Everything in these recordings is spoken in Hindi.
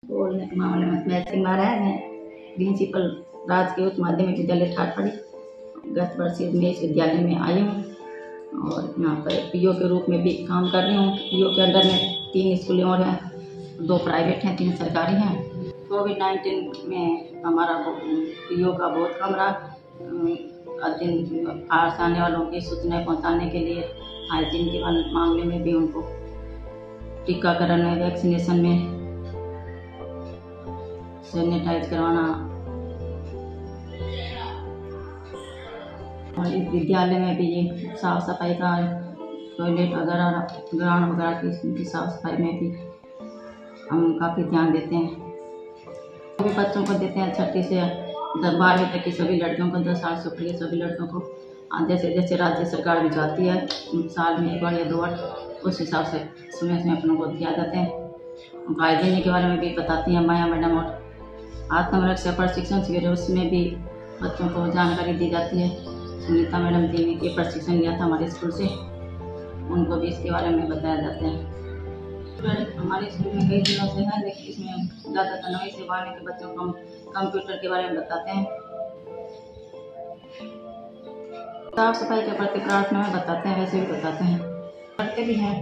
बोलने के मामले में मैं सिंह महाराज हैं, प्रिंसिपल राजकीय उच्च माध्यमिक विद्यालय ठाठपड़ी। गत वर्ष मैं इस विद्यालय में आई हूँ और यहाँ पर पीओ के रूप में भी काम कर रही हूँ। पीओ के अंडर में 3 स्कूलें और हैं, 2 प्राइवेट हैं, 3 सरकारी हैं। कोविड-19 में हमारा पीओ का बहुत कम रहा। आर्ट्स आने वालों की सूचनाएं पहुँचाने के लिए हाइजीन के मामले में भी उनको टीकाकरण में, वैक्सीनेशन में, सैनिटाइज करवाना। और इस विद्यालय में भी ये साफ सफाई का, टॉयलेट वगैरह, ग्राउंड वगैरह की साफ सफाई में भी हम काफ़ी ध्यान देते हैं। सभी बच्चों को देते हैं 6ठी से 12वीं तक की सभी लड़कियों को 10 साल से ऊपर के सभी लड़कों को जैसे राज्य सरकार भी चाहती है साल में 1 बार या 2 बार, उस हिसाब से समय अपनों को दिया जाते हैं। हाइजीन के बारे में भी बताती हैं माया मैडम। और आत्मरक्षा प्रशिक्षण शिविर, उसमें भी बच्चों को जानकारी दी जाती है। सुनीता मैडम जी ने ये प्रशिक्षण लिया था हमारे स्कूल से, उनको भी इसके बारे में बताया जाता है। हमारे स्कूल में कई दिनों से है, लेकिन इसमें ज़्यादातर 9वीं से 12वीं के बच्चों को हम कंप्यूटर के बारे में बताते हैं। साफ सफाई के प्रति प्रार्थना में बताते हैं, वैसे भी बताते हैं, करते भी हैं।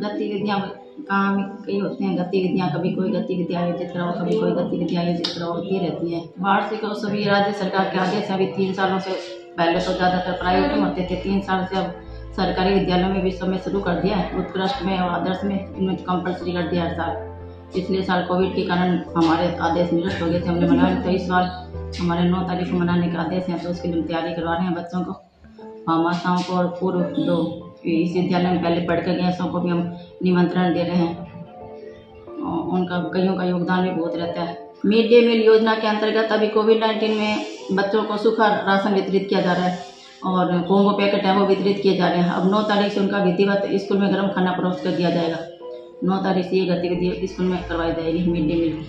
गतिविधियाँ काम कई होते हैं, गतिविधियाँ, कभी कोई गतिविधि आयोजित कराओ, कभी कोई गतिविधि आयोजित कराओ, होती रहती है। वार्षिक और सभी राज्य सरकार के आदेश अभी 3 सालों से, पहले तो ज़्यादातर प्राइवेट में होते थे, 3 साल से अब सरकारी विद्यालयों में भी समय शुरू कर दिया है। उत्कृष्ट में और आदर्श में इनमें कंपलसरी कर दिया हर साल। पिछले साल कोविड के कारण हमारे आदेश निरस्त हो गए थे, हमने मनाया, तो इस बार हमारे 9 तारीख को मनाने का आदेश है, तो उसके लिए तैयारी करवा रहे हैं बच्चों को, माताओं को और पूर्व जो इस विद्यालय में पहले पढ़ कर गए, सबको भी हम निमंत्रण दे रहे हैं। उनका कईयों का योगदान भी बहुत रहता है। मिड डे मील योजना के अंतर्गत अभी कोविड-19 में बच्चों को सूखा राशन वितरित किया जा रहा है और कॉम्बो पैकेट है वो वितरित किए जा रहे हैं। अब 9 तारीख से उनका विधिवत स्कूल में गर्म खाना परोस कर दिया जाएगा। 9 तारीख से ये गतिविधि स्कूल में करवाई जाएगी मिड डे मील।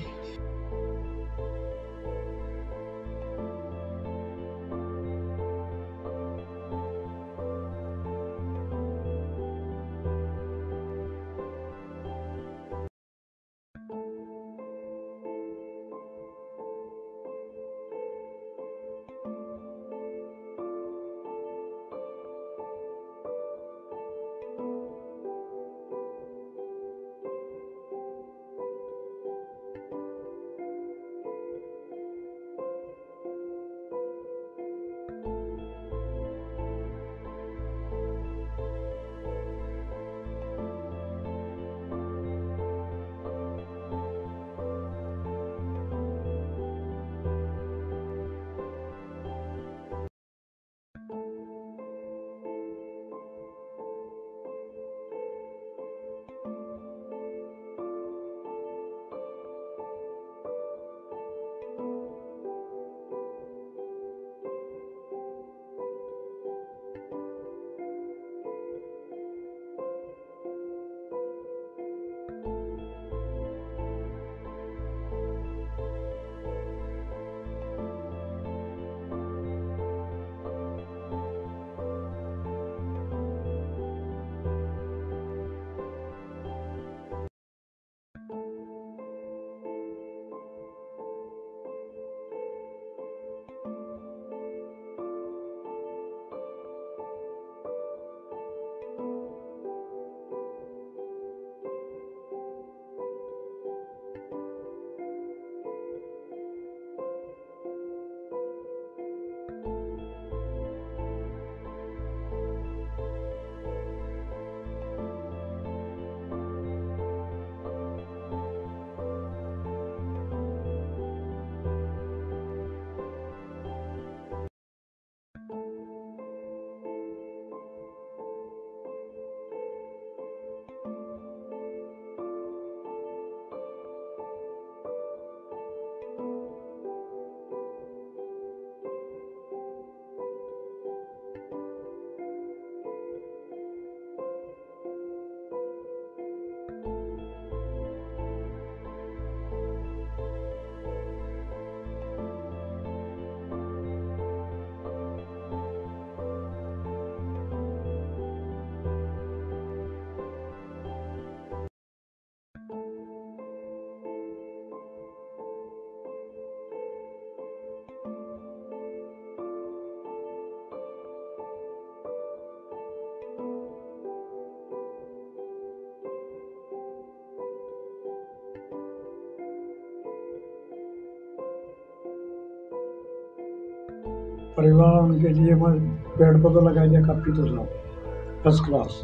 परिवार के लिए मैं पेड़ पौधे लगाएंगे काफ़ी तो साहब फर्स्ट क्लास,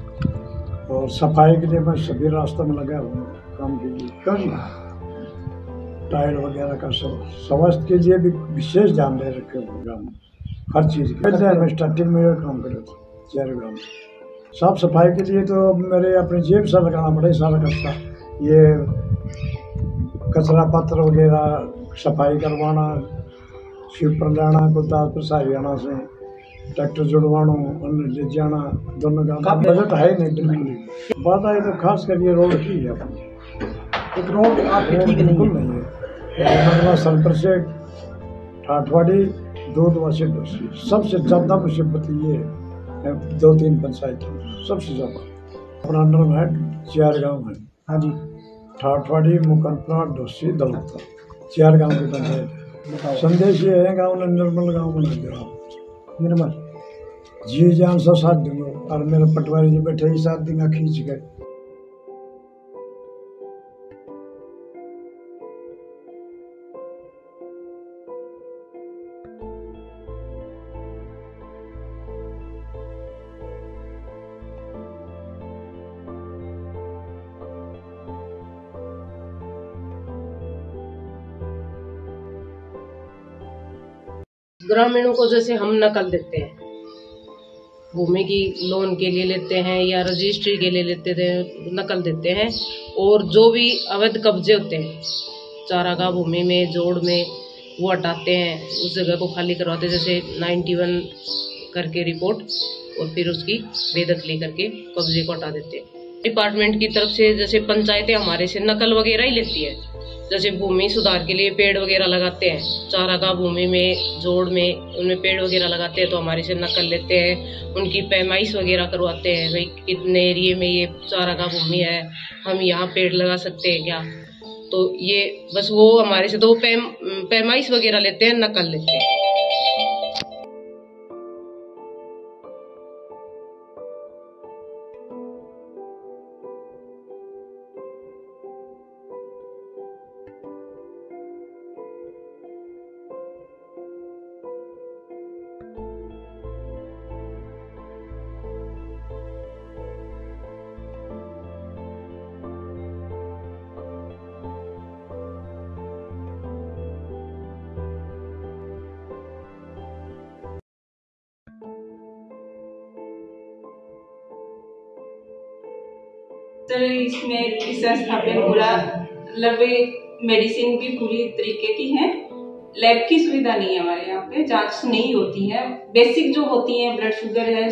और सफाई के लिए मैं सभी रास्ते में लगा हूँ काम के लिए, कर टायर वगैरह का सब। स्वास्थ्य के लिए भी विशेष ध्यान दे रखे हूँ, हर चीज़ के। मैं स्टार्टिंग में काम कर रहा था 4 ग्राम। साफ सफाई के लिए तो मेरे अपनी जेब से लगाना पड़े सारा खर्चा, ये कचरा पत्र वगैरह सफाई करवाना, स्वीपर लाना, कोताल पर हरियाणा से ट्रैक्टर जुड़वाना और ले जाना, दोनों का बजट है नहीं बिल्कुल। बात आई तो खास कर ये रोड की है अपनी, एक रोड आपकी ठीक बिल्कुल नहीं है। सल्पर से ठाठवाड़ी दूधवा से डोसी, सबसे ज़्यादा मुसीबत ये है 2-3 पंचायत सबसे ज़्यादा। अपना अंडर में है 4 गाँव है। हाँ जी, ठाठवाड़ी, मुकनपुरा, डोसी, दलौता, 4 गाँव की पंचायत है। संदेश ये है गाँव में निर्मल गाँव में निर्मल जी जान से साथ दूंगा, और मेरे पटवारी जी बैठे ही साथ देंगे खींच गए। ग्रामीणों को जैसे हम नकल देते हैं, भूमि की लोन के लिए लेते हैं या रजिस्ट्री के लिए लेते थे, नकल देते हैं। और जो भी अवैध कब्जे होते हैं चारागाह भूमि में, जोड़ में, वो हटाते हैं, उस जगह को खाली करवाते हैं, जैसे 91 करके रिपोर्ट, और फिर उसकी बेदखली करके कब्जे को हटा देते हैं। डिपार्टमेंट की तरफ से जैसे पंचायतें हमारे से नकल वगैरह ही लेती है, जैसे भूमि सुधार के लिए पेड़ वगैरह लगाते हैं, चारागाह भूमि में, जोड़ में, उनमें पेड़ वगैरह लगाते हैं तो हमारे से नकल लेते हैं। उनकी पैमाइश वगैरह करवाते हैं, भाई कितने एरिए में ये चारागाह भूमि है, हम यहाँ पेड़ लगा सकते हैं क्या। तो ये बस वो हमारे से तो पैमाइश वगैरह लेते हैं, नकल लेते हैं। सर इसमें इस संस्था पे पूरा मेडिसिन भी पूरी तरीके की है। लैब की सुविधा नहीं है हमारे यहाँ पे, जांच नहीं होती है। बेसिक जो होती है, ब्लड शुगर है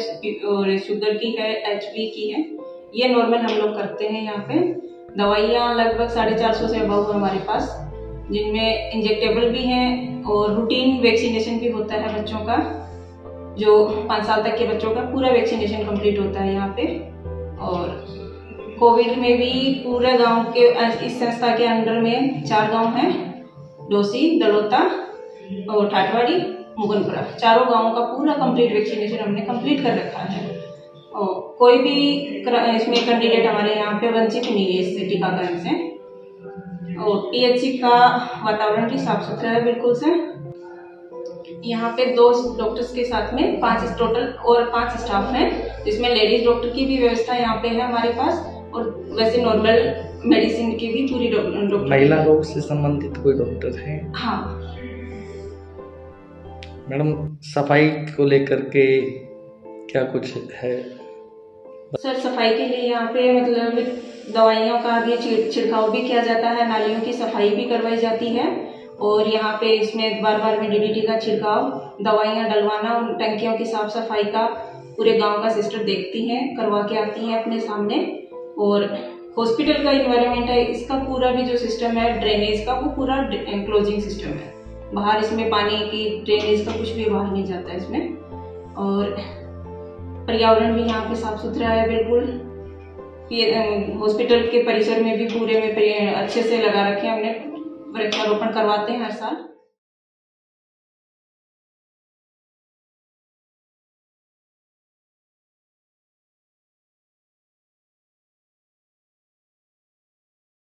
और शुगर की है, एचबी की है, ये नॉर्मल हम लोग करते हैं यहाँ पे। दवाइयाँ लगभग 450 से अबव है हमारे पास, जिनमें इंजेक्टेबल भी हैं और रूटीन वैक्सीनेशन भी होता है बच्चों का। जो 5 साल तक के बच्चों का पूरा वैक्सीनेशन कंप्लीट होता है यहाँ पे। और कोविड में भी पूरे गांव के, इस संस्था के अंडर में 4 गांव हैं, डोसी, दलोता और ठाठवाड़ी, मुगनपुरा। चारों गांवों का पूरा कंप्लीट वैक्सीनेशन हमने कंप्लीट कर रखा है। और कोई भी इसमें कैंडिडेट हमारे यहाँ पे वंचित नहीं है इससे, टीकाकरण से। और पीएचसी का वातावरण भी साफ सुथरा है बिल्कुल से। यहाँ पे 2 डॉक्टर्स के साथ में 5 टोटल और 5 स्टाफ हैं, जिसमें लेडीज डॉक्टर की भी व्यवस्था यहाँ पे है हमारे पास, और वैसे नॉर्मल मेडिसिन की भी पूरी डॉक्टर। महिला रोग से संबंधित कोई डॉक्टर हैं? हाँ मैडम, सफाई को लेकर के क्या कुछ है? सर सफाई के लिए यहाँ पे मतलब दवाइयों का भी छिड़काव भी किया जाता है, नालियों की सफाई भी करवाई जाती है। और यहाँ पे इसमें बार में डीडीटी का छिड़काव, दवाइयाँ डलवाना, उन टंकियों की साफ सफाई का पूरे गांव का सिस्टर देखती हैं, करवा के आती हैं अपने सामने। और हॉस्पिटल का इन्वायरमेंट है, इसका पूरा भी जो सिस्टम है ड्रेनेज का, वो पूरा क्लोजिंग सिस्टम है। बाहर इसमें पानी की ड्रेनेज का कुछ भी बाहर नहीं जाता है इसमें। और पर्यावरण भी यहाँ पे साफ सुथरा है बिल्कुल। हॉस्पिटल के परिसर में भी पूरे में अच्छे से लगा रखे हैं हमने, वृक्षारोपण करवाते हैं हर साल।